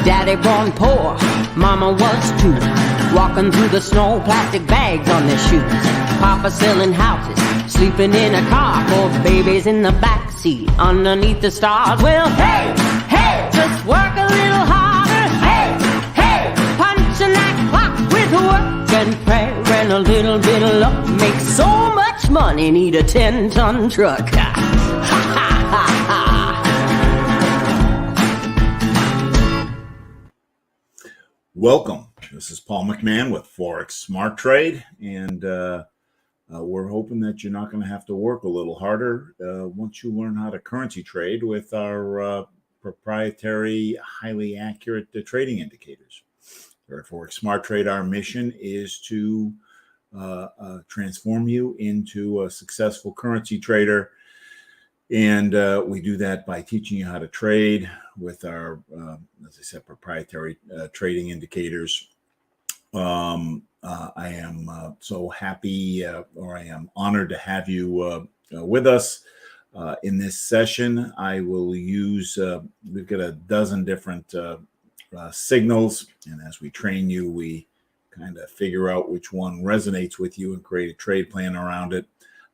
Daddy born poor, mama was too. Walking through the snow, plastic bags on their shoes. Papa selling houses, sleeping in a car. Four babies in the backseat, underneath the stars. Well, hey, hey, just work a little harder. Hey, hey, punching that clock with work and prayer and a little bit of luck. Make so much money, need a 10-ton truck. Ha, ha, ha, ha. Welcome. This is Paul McMann with Forex Smart Trade, and we're hoping that you're not going to have to work a little harder once you learn how to currency trade with our proprietary, highly accurate trading indicators. Here at Forex Smart Trade, our mission is to transform you into a successful currency trader. And we do that by teaching you how to trade with our, as I said, proprietary trading indicators. I am so happy, or I am honored to have you with us in this session. I will use, we've got a dozen different signals, and as we train you, we kind of figure out which one resonates with you and create a trade plan around it.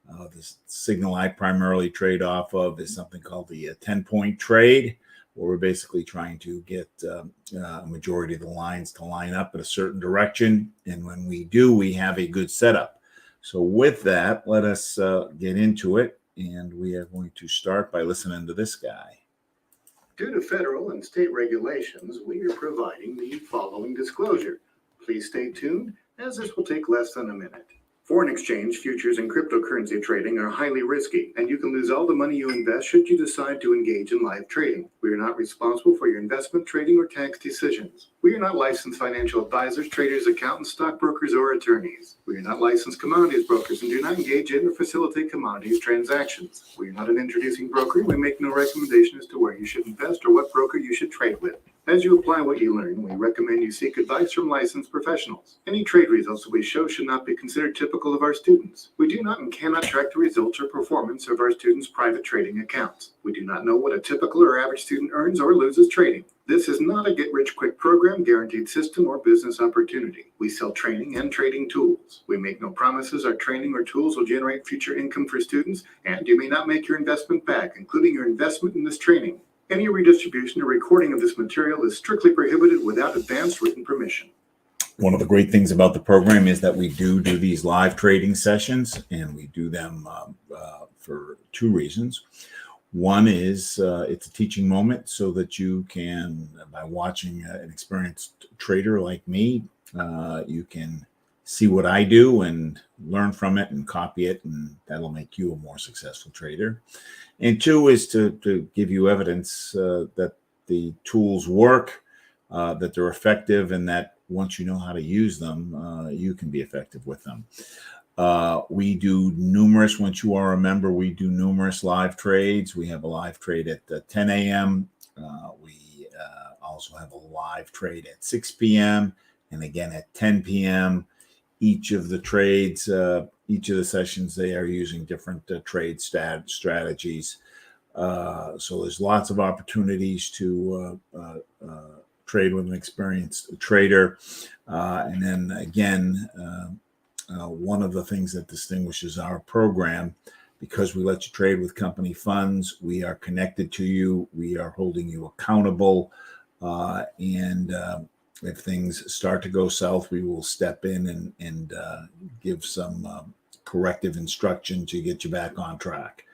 The signal I primarily trade off of is something called the 10-point trade, where we're basically trying to get a majority of the lines to line up in a certain direction. And when we do, we have a good setup. So with that, let us get into it. And we are going to start by listening to this guy. Due to federal and state regulations, we are providing the following disclosure. Please stay tuned, as this will take less than a minute. Foreign exchange, futures, and cryptocurrency trading are highly risky, and you can lose all the money you invest should you decide to engage in live trading. We are not responsible for your investment, trading, or tax decisions. We are not licensed financial advisors, traders, accountants, stockbrokers, or attorneys. We are not licensed commodities brokers and do not engage in or facilitate commodities transactions. We are not an introducing broker, and we make no recommendation as to where you should invest or what broker you should trade with. As you apply what you learn, we recommend you seek advice from licensed professionals. Any trade results that we show should not be considered typical of our students. We do not and cannot track the results or performance of our students' private trading accounts. We do not know what a typical or average student earns or loses trading. This is not a get-rich-quick program, guaranteed system, or business opportunity. We sell training and trading tools. We make no promises our training or tools will generate future income for students, and you may not make your investment back, including your investment in this training. Any redistribution or recording of this material is strictly prohibited without advance written permission. One of the great things about the program is that we do these live trading sessions, and we do them for two reasons. One is it's a teaching moment so that you can, by watching an experienced trader like me, you can see what I do and learn from it and copy it, and that'll make you a more successful trader. And two is to give you evidence that the tools work, that they're effective, and that once you know how to use them, you can be effective with them. We do numerous, once you are a member, we do numerous live trades. We have a live trade at 10 a.m. We also have a live trade at 6 p.m. and again at 10 p.m. Each of the trades, each of the sessions, they are using different trade strategies. So there's lots of opportunities to trade with an experienced trader. And then again, one of the things that distinguishes our program, because we let you trade with company funds, we are connected to you, we are holding you accountable, and if things start to go south, we will step in and give some corrective instruction to get you back on track.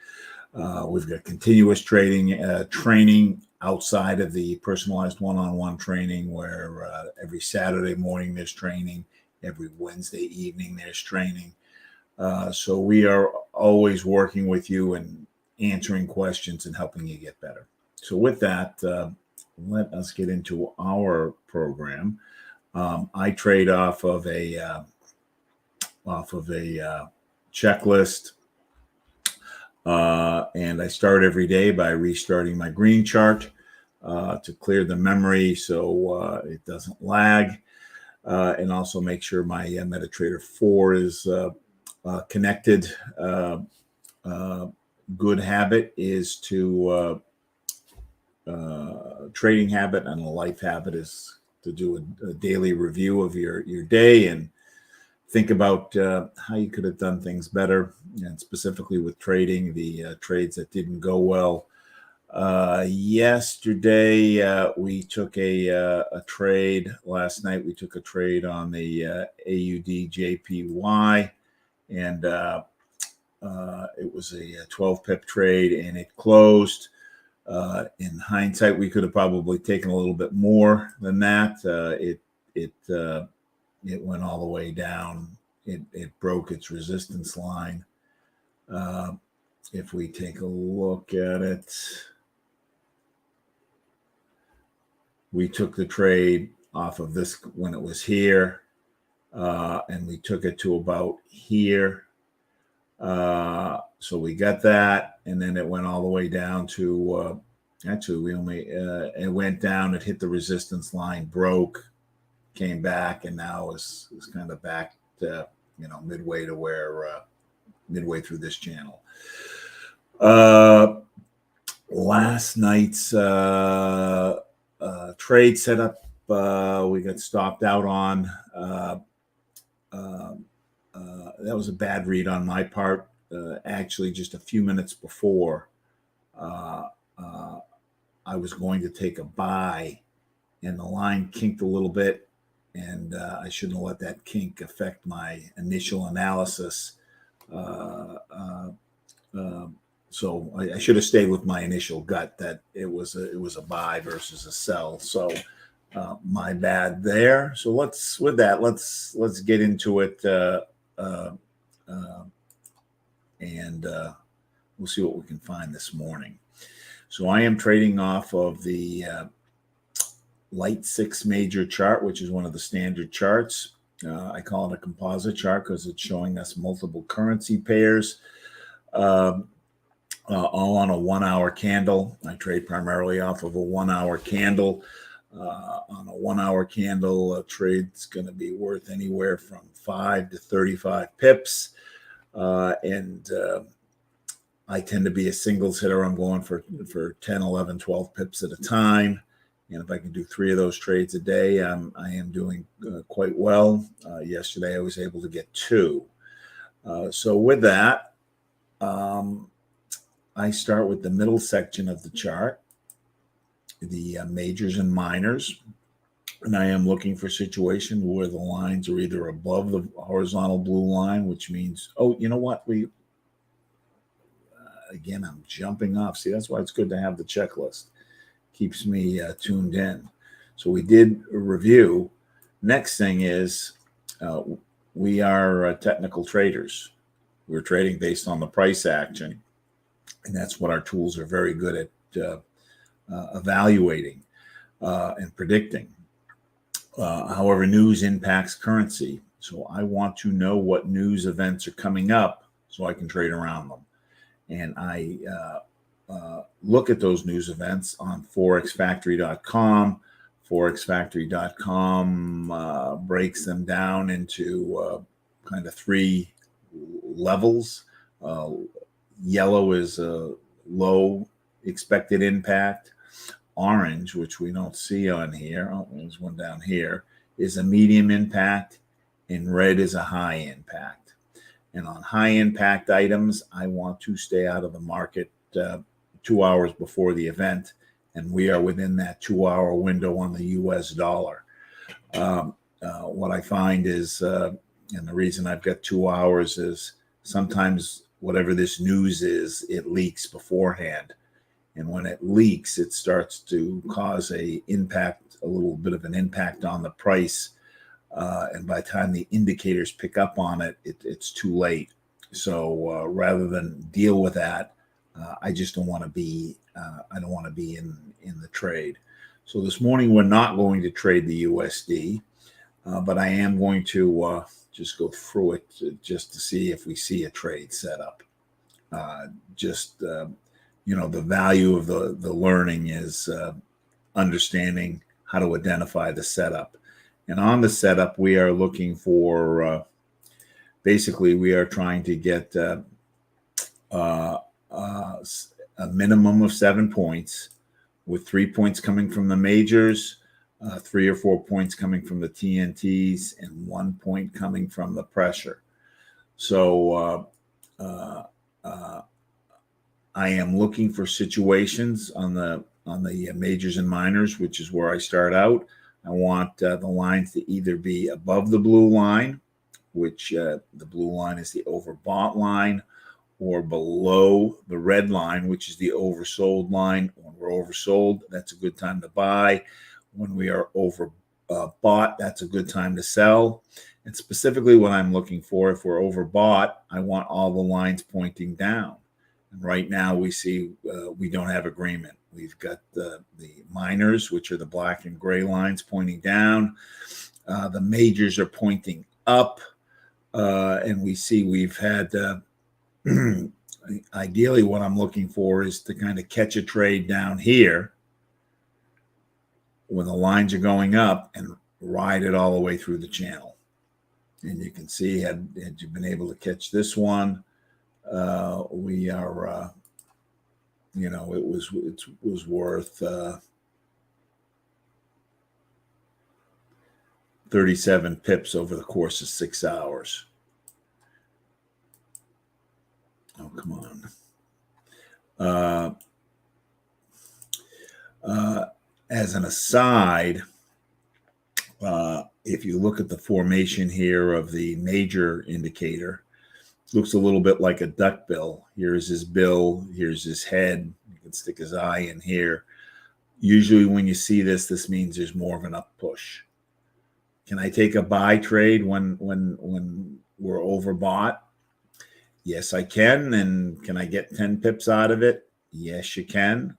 We've got continuous training outside of the personalized one-on-one training, where every Saturday morning there's training, every Wednesday evening there's training. So we are always working with you and answering questions and helping you get better. So with that, let us get into our program. I trade off of a checklist, and I start every day by restarting my green chart to clear the memory so it doesn't lag, and also make sure my MetaTrader 4 is connected. Good habit is to trading habit and a life habit is to do a daily review of your day and think about how you could have done things better, and specifically with trading, the trades that didn't go well. Yesterday, we took a trade. Last night, we took a trade on the AUD JPY, and it was a 12 pip trade, and it closed. In hindsight, we could have probably taken a little bit more than that. It went all the way down. It broke its resistance line. If we take a look at it, we took the trade off of this when it was here, and we took it to about here. So we got that, and then it went all the way down to, it went down, it hit the resistance line, broke, came back, and now is kind of back to, midway to where, midway through this channel. Last night's trade setup, we got stopped out on. That was a bad read on my part. Actually, just a few minutes before, I was going to take a buy, and the line kinked a little bit, and I shouldn't have let that kink affect my initial analysis. So I should have stayed with my initial gut that it was a buy versus a sell. So my bad there. So let's get into it, and we'll see what we can find this morning. So I am trading off of the Light 6 major chart, which is one of the standard charts. I call it a composite chart because it's showing us multiple currency pairs, all on a 1 hour candle. I trade primarily off of a 1 hour candle. On a 1 hour candle, a trade's going to be worth anywhere from 5 to 35 pips. And I tend to be a singles hitter. I'm going for 10, 11, 12 pips at a time. And if I can do 3 of those trades a day, I am doing quite well. Yesterday, I was able to get 2. So with that, I start with the middle section of the chart, the majors and minors. And I am looking for a situation where the lines are either above the horizontal blue line, which means, oh, you know what? Again, I'm jumping off. See, that's why it's good to have the checklist. Keeps me tuned in. So we did a review. Next thing is we are technical traders. We're trading based on the price action. And that's what our tools are very good at evaluating and predicting. However, news impacts currency. So I want to know what news events are coming up so I can trade around them. And I look at those news events on forexfactory.com. Forexfactory.com breaks them down into kind of 3 levels. Yellow is a low expected impact. Orange, which we don't see on here, there's one down here, is a medium impact, and red is a high impact. And on high impact items, I want to stay out of the market 2 hours before the event, and we are within that 2 hour window on the US dollar. What I find is, and the reason I've got 2 hours is sometimes whatever this news is, it leaks beforehand. And when it leaks, it starts to cause a little bit of an impact on the price. And by the time the indicators pick up on it, it's too late. So rather than deal with that, I just don't want to be. I don't want to be in the trade. So this morning we're not going to trade the USD, but I am going to just go through it just to see if we see a trade set up. The value of the learning is understanding how to identify the setup. And on the setup, we are looking for, basically, we are trying to get a minimum of 7 points with 3 points coming from the majors, 3 or 4 points coming from the TNTs, and 1 point coming from the pressure. So I am looking for situations on the majors and minors, which is where I start out. I want the lines to either be above the blue line, which the blue line is the overbought line, or below the red line, which is the oversold line. When we're oversold, that's a good time to buy. When we are overbought, that's a good time to sell. And specifically what I'm looking for, if we're overbought, I want all the lines pointing down. And right now we see we don't have agreement. We've got the minors, which are the black and gray lines, pointing down. The majors are pointing up. And we see we've had, ideally what I'm looking for is to kind of catch a trade down here when the lines are going up and ride it all the way through the channel. And you can see, had you been able to catch this one, we are, it was worth 37 pips over the course of 6 hours. Oh, come on. As an aside, if you look at the formation here of the major indicator, it looks a little bit like a duck bill. Here's his bill. Here's his head. You can stick his eye in here. Usually when you see this, this means there's more of an up push. Can I take a buy trade when we're overbought? Yes, I can. And can I get 10 pips out of it? Yes, you can.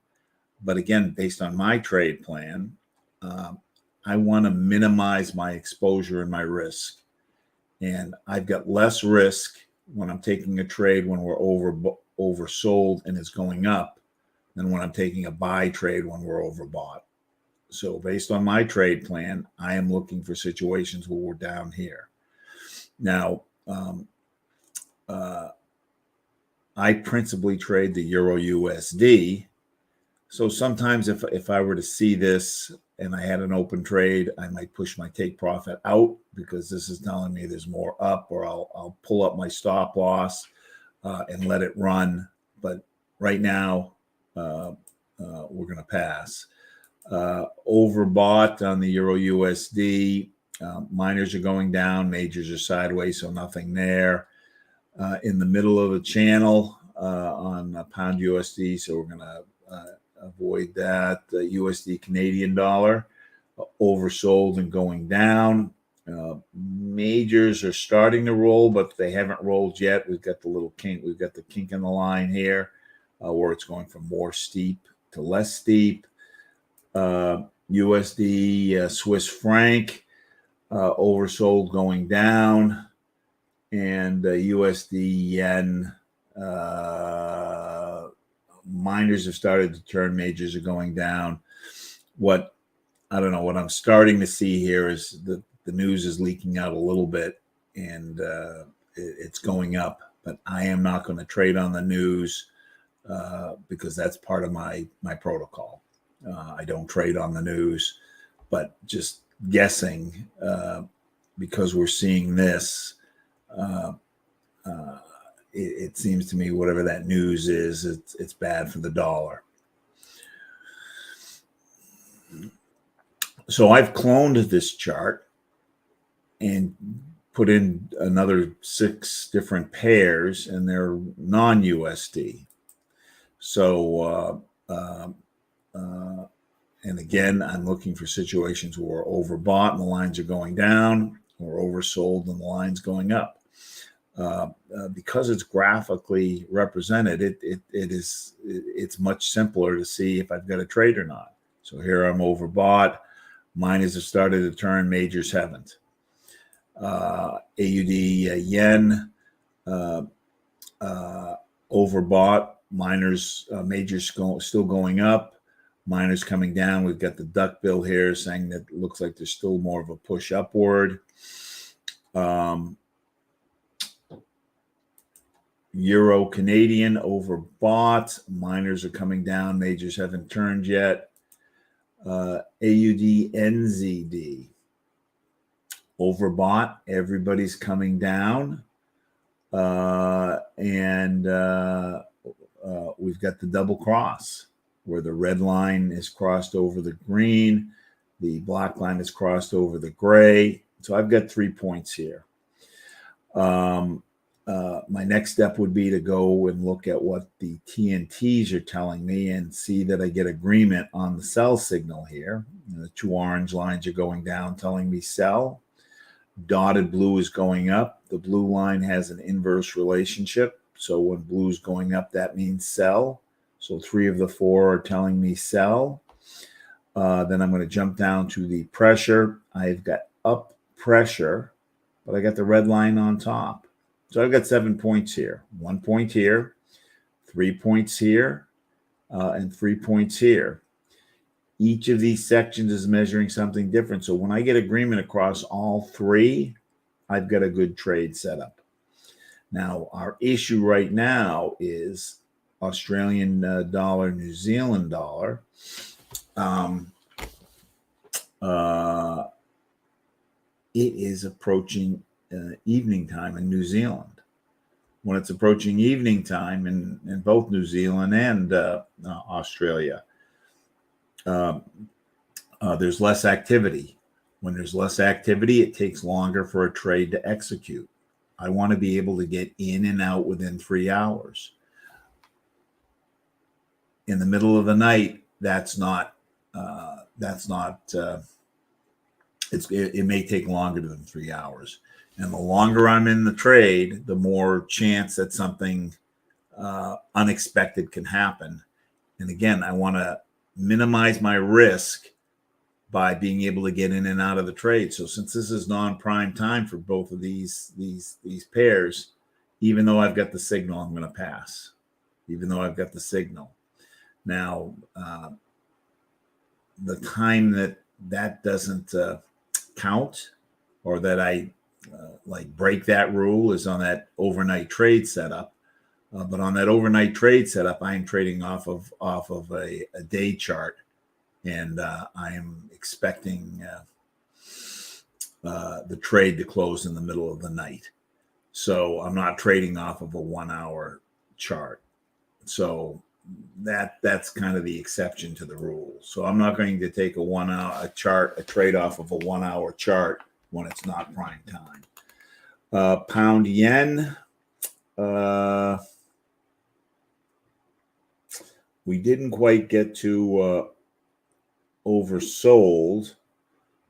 But again, based on my trade plan, I want to minimize my exposure and my risk. And I've got less risk when I'm taking a trade when we're oversold and it's going up than when I'm taking a buy trade when we're overbought. So based on my trade plan, I am looking for situations where we're down here. Now, I principally trade the Euro USD. So sometimes if I were to see this and I had an open trade, I might push my take profit out because this is telling me there's more up, or I'll pull up my stop loss and let it run. But right now, we're going to pass. Overbought on the Euro USD. Minors are going down, majors are sideways, so nothing there. In the middle of the channel on pound USD, so we're going to avoid that. The USD Canadian dollar oversold and going down. Majors are starting to roll, but they haven't rolled yet. We've got the little kink. We've got the kink in the line here where it's going from more steep to less steep. USD Swiss franc oversold going down, and USD yen minors have started to turn, majors are going down. What I'm starting to see here is the news is leaking out a little bit, and it's going up. But I am not going to trade on the news because that's part of my protocol. I don't trade on the news, but just guessing because we're seeing this. It seems to me whatever that news is, it's bad for the dollar. So I've cloned this chart and put in another 6 different pairs, and they're non-USD. So, and again, I'm looking for situations where we're overbought and the lines are going down, or oversold and the line's going up. Because it's graphically represented, it's much simpler to see if I've got a trade or not. So here I'm overbought. Minors have started to turn, majors haven't. AUD yen overbought. Minors, majors still going up. Minors coming down. We've got the duck bill here saying that it looks like there's still more of a push upward. Euro Canadian overbought. Minors are coming down. Majors haven't turned yet. AUD NZD. Overbought. Everybody's coming down. And we've got the double cross where the red line is crossed over the green. The black line is crossed over the gray. So I've got 3 points here. My next step would be to go and look at what the TNTs are telling me and see that I get agreement on the sell signal here. The 2 orange lines are going down, telling me sell. Dotted blue is going up. The blue line has an inverse relationship. So when blue is going up, that means sell. So 3 of the 4 are telling me sell. Then I'm going to jump down to the pressure. I've got up pressure, but I got the red line on top. So I've got 7 points here. 1 point here, 3 points here, and 3 points here. Each of these sections is measuring something different. So when I get agreement across all 3, I've got a good trade setup. Now, our issue right now is Australian dollar, New Zealand dollar. It is approaching evening time in New Zealand. When it's approaching evening time in both New Zealand and Australia, there's less activity. When there's less activity, it takes longer for a trade to execute. I want to be able to get in and out within 3 hours. In the middle of the night, it may take longer than 3 hours. And the longer I'm in the trade, the more chance that something unexpected can happen. And again, I want to minimize my risk by being able to get in and out of the trade. So since this is non-prime time for both of these pairs, even though I've got the signal, I'm going to pass. Even though I've got the signal. Now, the time that doesn't count, or that I break that rule, is on that overnight trade setup. But on that overnight trade setup, I am trading off of a day chart, and I am expecting the trade to close in the middle of the night. So I'm not trading off of a 1 hour chart. So that's kind of the exception to the rule. So I'm not going to take a trade off of a 1 hour chart when it's not prime time. Pound yen. We didn't quite get to oversold.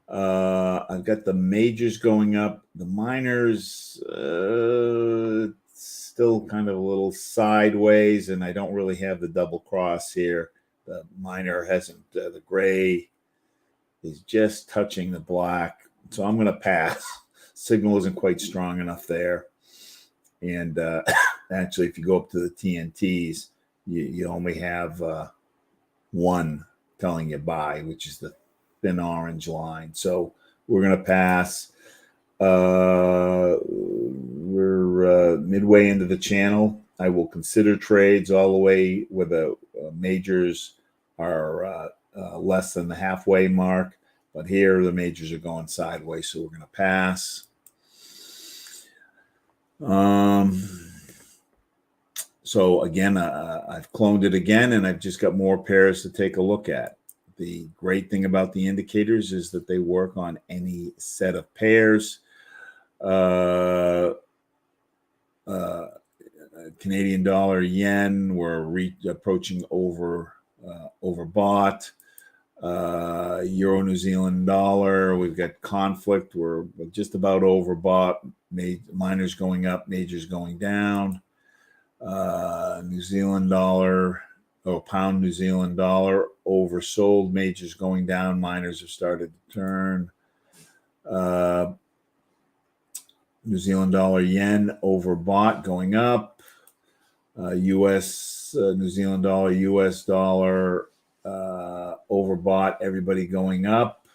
I've got the majors going up. The minors still kind of a little sideways, and I don't really have the double cross here. The minor hasn't, the gray is just touching the black. So I'm going to pass. Signal isn't quite strong enough there. And actually, if you go up to the TNTs, you only have one telling you buy, which is the thin orange line. So we're going to pass. We're midway into the channel. I will consider trades all the way where the majors are less than the halfway mark. But here the majors are going sideways, so we're going to pass. So again, I've cloned it again, and I've just got more pairs to take a look at. The great thing about the indicators is that they work on any set of pairs. Canadian dollar, yen, we're approaching overbought. Euro, New Zealand dollar, we've got conflict. We're just about overbought. Minors going up, majors going down. New Zealand dollar, pound New Zealand dollar, oversold, majors going down, minors have started to turn. New Zealand dollar, yen, overbought, going up. US, New Zealand dollar, US dollar, overbought, everybody going up.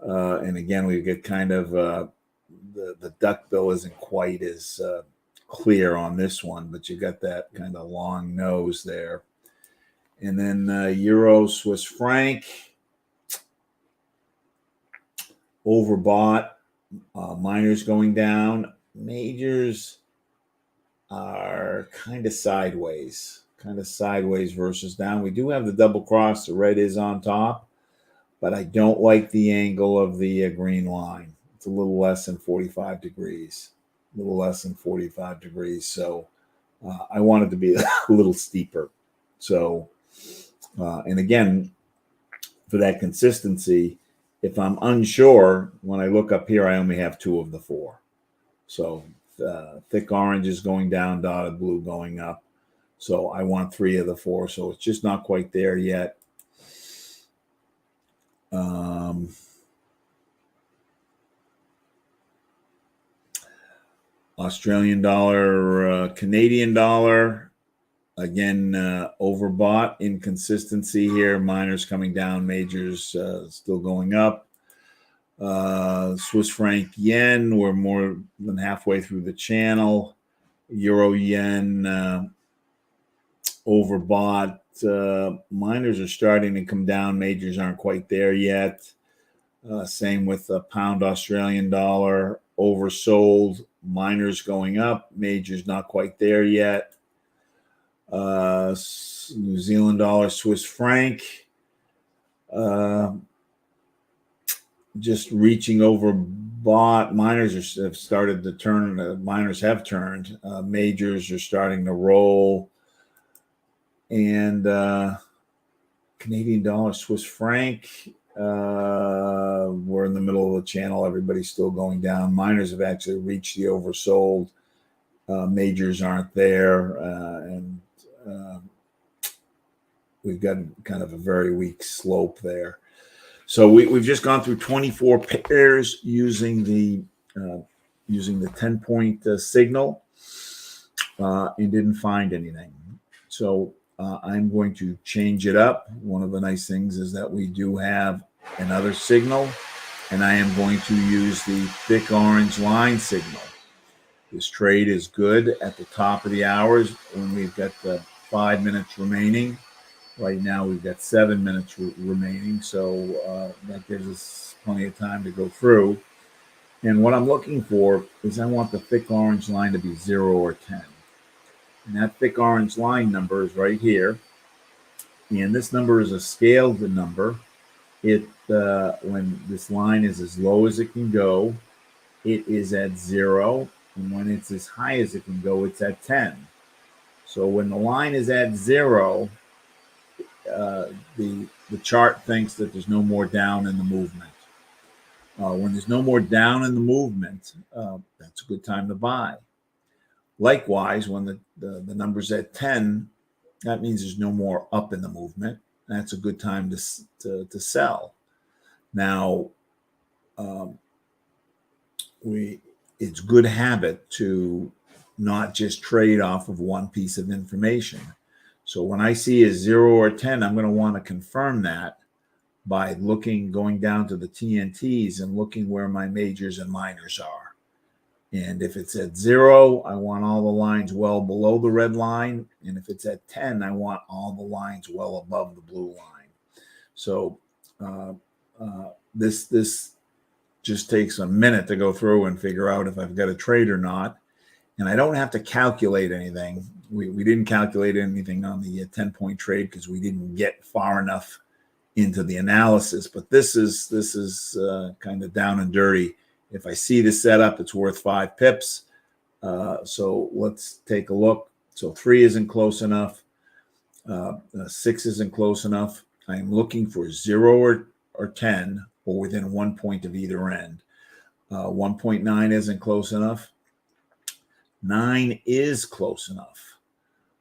And again, we get kind of the duck bill isn't quite as clear on this one, but you got that kind of long nose there. And then Euro, Swiss franc, overbought. Minors going down. Majors are kind of sideways versus down. We do have the double cross. The red is on top, but I don't like the angle of the green line. It's a little less than 45 degrees. So I want it to be a little steeper. So, and again, for that consistency, if I'm unsure, when I look up here, I only have 2 of the 4. So thick orange is going down, dotted blue going up. So I want 3 of the 4. So it's just not quite there yet. Australian dollar, Canadian dollar, again, overbought. Inconsistency here. Minors coming down, majors still going up. Swiss franc yen, we're more than halfway through the channel. Euro yen, overbought. Minors are starting to come down. Majors aren't quite there yet. Same with the pound Australian dollar, oversold. Minors going up. Majors not quite there yet. New Zealand dollar, Swiss franc, just reaching over bought. Minors have started to turn. Minors have turned. Majors are starting to roll. And Canadian dollar, Swiss franc, we're in the middle of the channel. Everybody's still going down. Minors have actually reached the oversold. Majors aren't there. And we've got kind of a very weak slope there. So we've just gone through 24 pairs using the 10-point signal and didn't find anything. So I'm going to change it up. One of the nice things is that we do have another signal, and I am going to use the thick orange line signal. This trade is good at the top of the hours when we've got 5 minutes remaining. Right now we've got 7 minutes remaining, so that gives us plenty of time to go through. And what I'm looking for is I want the thick orange line to be 0 or 10. And that thick orange line number is right here. And this number is a scaled number. When this line is as low as it can go, it is at 0. And when it's as high as it can go, it's at 10. So when the line is at 0, the chart thinks that there's no more down in the movement. When there's no more down in the movement, that's a good time to buy. Likewise, when the number's at 10, that means there's no more up in the movement. That's a good time to sell. Now, it's good habit to not just trade off of one piece of information. So when I see a 0 or 10, I'm going to want to confirm that by going down to the TNTs and looking where my majors and minors are. And if it's at 0, I want all the lines well below the red line. And if it's at 10, I want all the lines well above the blue line. So this just takes a minute to go through and figure out if I've got a trade or not. And I don't have to calculate anything. We didn't calculate anything on the 10-point trade because we didn't get far enough into the analysis. But this is kind of down and dirty. If I see the setup, it's worth 5 pips. So let's take a look. So 3 isn't close enough. 6 isn't close enough. I'm looking for 0 or 10 or within 1 point of either end. 1.9 isn't close enough. 9 is close enough.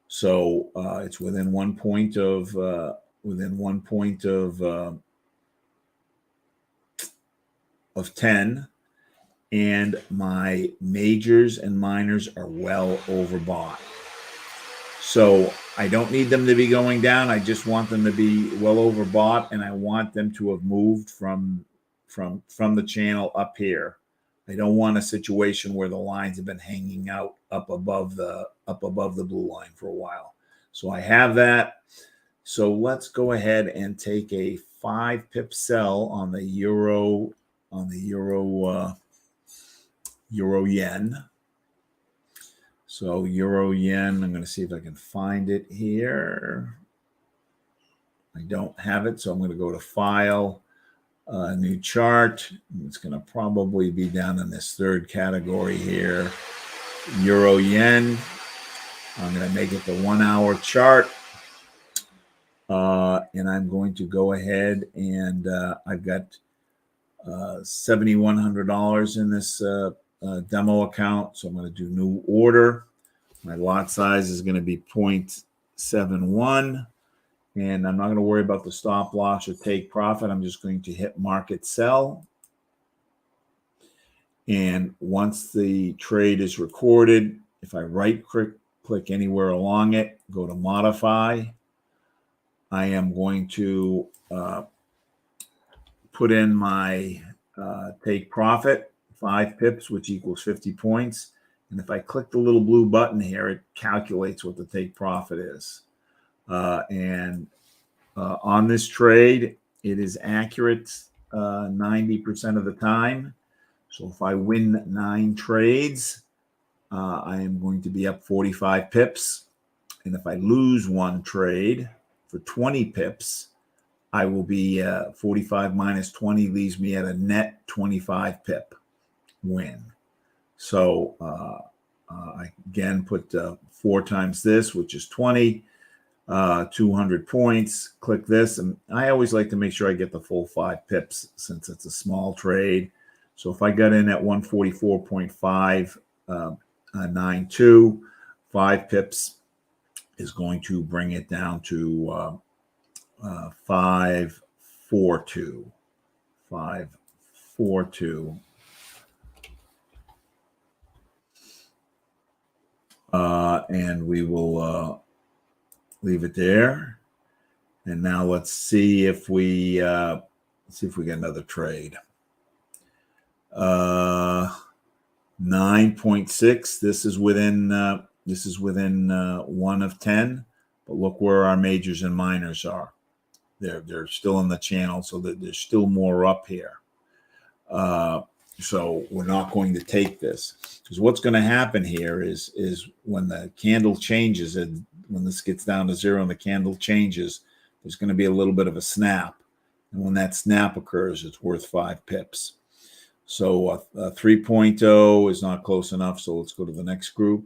So it's within 1 point of 10. And my majors and minors are well overbought. So I don't need them to be going down. I just want them to be well overbought, and I want them to have moved from the channel up here. I don't want a situation where the lines have been hanging out up above the blue line for a while. So I have that. So let's go ahead and take a 5 pip sell on the euro the euro yen. So euro yen, I'm going to see if I can find it here. I don't have it, so I'm going to go to File, New Chart. It's going to probably be down in this third category here, euro yen. I'm going to make it the 1 hour chart. And I'm going to go ahead and I've got $7,100 in this demo account. So I'm going to do new order. My lot size is going to be 0.71. And I'm not going to worry about the stop loss or take profit. I'm just going to hit market sell. And once the trade is recorded, if I right click anywhere along it, go to modify, I am going to put in my take profit, 5 pips, which equals 50 points. And if I click the little blue button here, it calculates what the take profit is. And on this trade, it is accurate 90% of the time. So if I win 9 trades, I am going to be up 45 pips. And if I lose 1 trade for 20 pips, I will be 45 minus 20 leaves me at a net 25 pip win. So I again put 4 times this, which is 20, 200 points. Click this. And I always like to make sure I get the full 5 pips since it's a small trade. So if I got in at 144.592, 5 pips is going to bring it down to 542. And we will leave it there. And now let's see if we get another trade. 9.6. This is within 1 of 10. But look where our majors and minors are. They're still in the channel, so that there's still more up here. So we're not going to take this, because what's going to happen here is when the candle changes, and when this gets down to 0 and the candle changes, there's going to be a little bit of a snap. And when that snap occurs, it's worth 5 pips. So a 3.0 is not close enough. So let's go to the next group.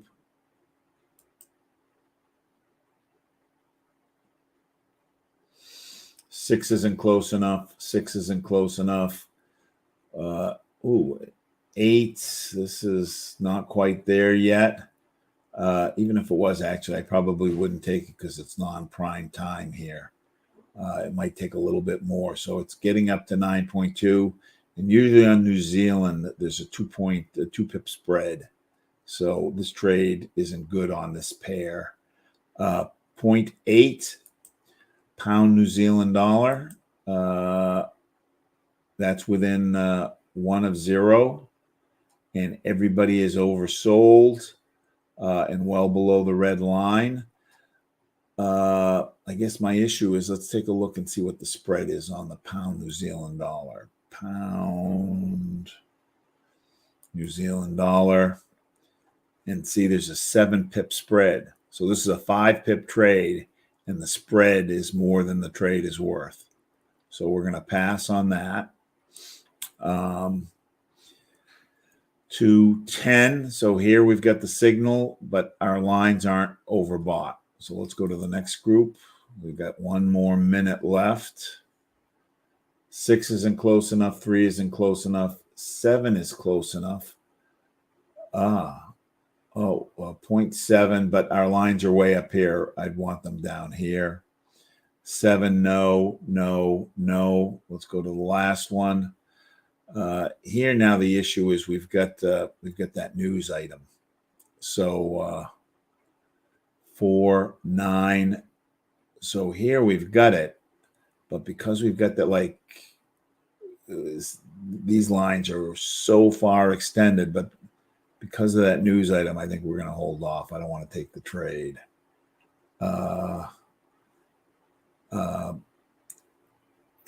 Six isn't close enough. 6 isn't close enough. 8. This is not quite there yet. Even if it was, actually, I probably wouldn't take it because it's non-prime time here. It might take a little bit more. So it's getting up to 9.2. And usually on New Zealand, there's a 2 pip spread. So this trade isn't good on this pair. 0.8 pound New Zealand dollar. That's within 1 of 0. And everybody is oversold and well below the red line. I guess my issue is, let's take a look and see what the spread is on the pound New Zealand dollar. Pound New Zealand dollar. And see, there's a 7 pip spread. So this is a 5 pip trade, and the spread is more than the trade is worth. So we're going to pass on that. 210. So here we've got the signal, but our lines aren't overbought. So let's go to the next group. We've got 1 more minute left. 6 isn't close enough. 3 isn't close enough. 7 is close enough. 0.7, but our lines are way up here. I'd want them down here. 7, no. Let's go to the last one. Here now the issue is we've got that news item. So 4, 9. So here we've got it, but because we've got that, these lines are so far extended, but because of that news item, I think we're going to hold off. I don't want to take the trade.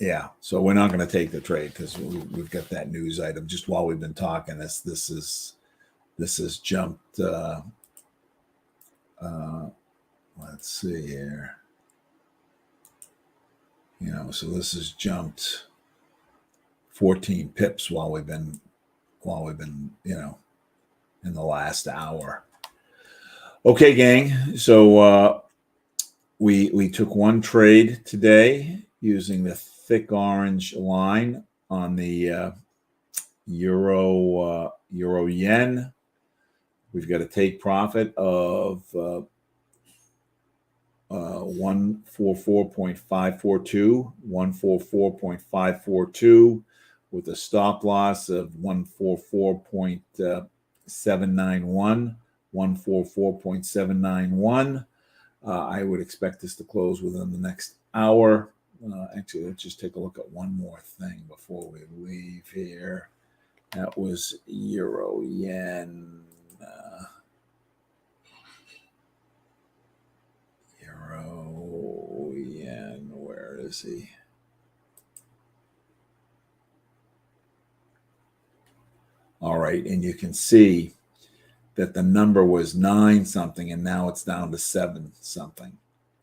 Yeah, so we're not going to take the trade because we've got that news item. Just while we've been talking, this has jumped. Let's see here. So this has jumped 14 pips while we've been in the last hour. Okay, gang. So we took one trade today using the thick orange line on the euro yen. We've got a take profit of 144.542 with a stop loss of 144.791. I would expect this to close within the next hour. Actually, let's just take a look at one more thing before we leave here. That was euro yen. Euro yen, where is he? All right, and you can see that the number was 9 something and now it's down to 7 something.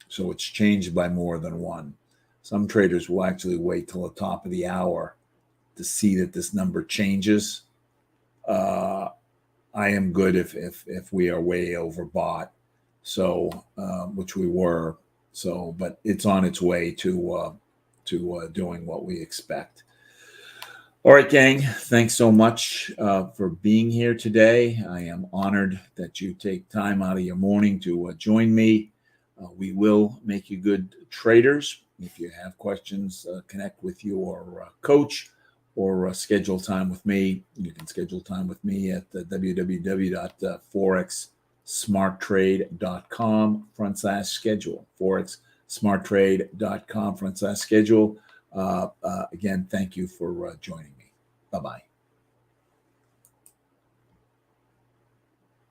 So it's changed by more than 1. Some traders will actually wait till the top of the hour to see that this number changes. I am good if we are way overbought. So, which we were. So, but it's on its way to doing what we expect. All right, gang. Thanks so much for being here today. I am honored that you take time out of your morning to join me. We will make you good traders. If you have questions, connect with your coach or schedule time with me. You can schedule time with me at www.forexsmarttrade.com/schedule. forexsmarttrade.com/schedule. Again, thank you for joining me. Bye-bye.